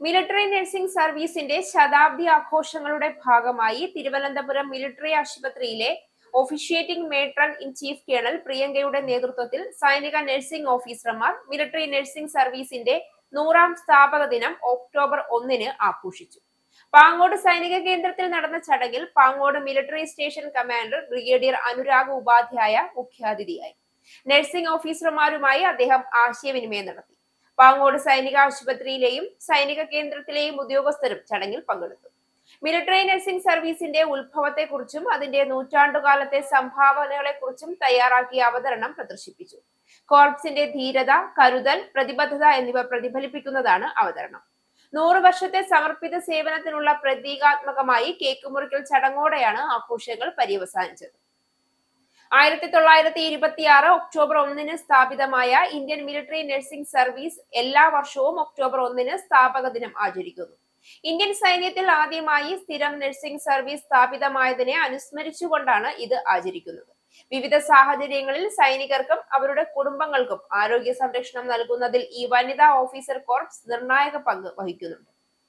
Military nursing സർവീസിന്റെ ശതാബ്ദി ആഘോഷങ്ങളുടെ ഭാഗമായി തിരുവനന്തപുരം മിലിറ്ററി ആശുപത്രിയിലെ officiating matron in chief colonel പ്രിയങ്കയുടെ നേതൃത്വത്തിൽ സൈനിക നഴ്സിംഗ് ഓഫീസർമാർ മിലിറ്ററി നഴ്സിംഗ് സർവീസിന്റെ 100ാം സ്ഥാപക ദിനം ഒക്ടോബർ 1-ന് ആഘോഷിച്ചു. പാങ്ങോട് സൈനിക കേന്ദ്രത്തിൽ നടന്ന ചടങ്ങിൽ Pangode military station commander brigadier Anurag Upadhyaya മുഖ്യാതിഥിയായി. നഴ്സിംഗ് ഓഫീസർമാരുമായി അദ്ദേഹം ആശയവിനിമയം നടത്തി. പാങ്ങോട് സൈനിക ആശുപത്രിയിലെയും സൈനിക കേന്ദ്രത്തിലെയും ഉദ്യോഗസ്ഥരും ചടങ്ങിൽ പങ്കെടുത്തു. മിലിറ്ററി നഴ്സിംഗ് സർവീസിന്റെ ഉത്ഭവത്തെക്കുറിച്ചും അതിന്റെ നൂറ്റാണ്ടുകാലത്തെ സംഭാവനകളെക്കുറിച്ചും തയ്യാറാക്കിയ അവതരണം പ്രദർശിപ്പിച്ചു. കോർപ്സിന്റെ ധീരത, കരുതൽ, പ്രതിബദ്ധത എന്നിവ പ്രതിഫലിപ്പിക്കുന്നതാണ് അവതരണം. 100 വർഷത്തെ സമർപ്പിത സേവനത്തിനുള്ള പ്രതീകാത്മകമായി കേക്ക് മുറിക്കൽ ചടങ്ങോടെയാണ് ആഘോഷങ്ങൾ പര്യവസാനിച്ചത്. 1926 ഒക്ടോബർ 1-ന് സ്ഥാപിതമായ ഇന്ത്യൻ മിലിറ്ററി നഴ്സിംഗ് സർവീസ് എല്ലാ വർഷവും ഒക്ടോബർ 1-ന് സ്ഥാപക ദിനം ആചരിക്കുന്നു. ഇന്ത്യൻ സൈന്യത്തിൽ ആദ്യമായി സ്ഥിരം നഴ്സിംഗ് സർവീസ് സ്ഥാപിതമായതിനെ അനുസ്മരിച്ചുകൊണ്ടാണ് ഇത് ആചരിക്കുന്നത്. വിവിധ സാഹചര്യങ്ങളിൽ സൈനികർക്കും അവരുടെ കുടുംബങ്ങൾക്കും ആരോഗ്യ സംരക്ഷണം നൽകുന്നതിൽ ഈ വനിതാ ഓഫീസർ കോർപ്സ് നിർണായക പങ്ക് വഹിക്കുന്നുണ്ട്.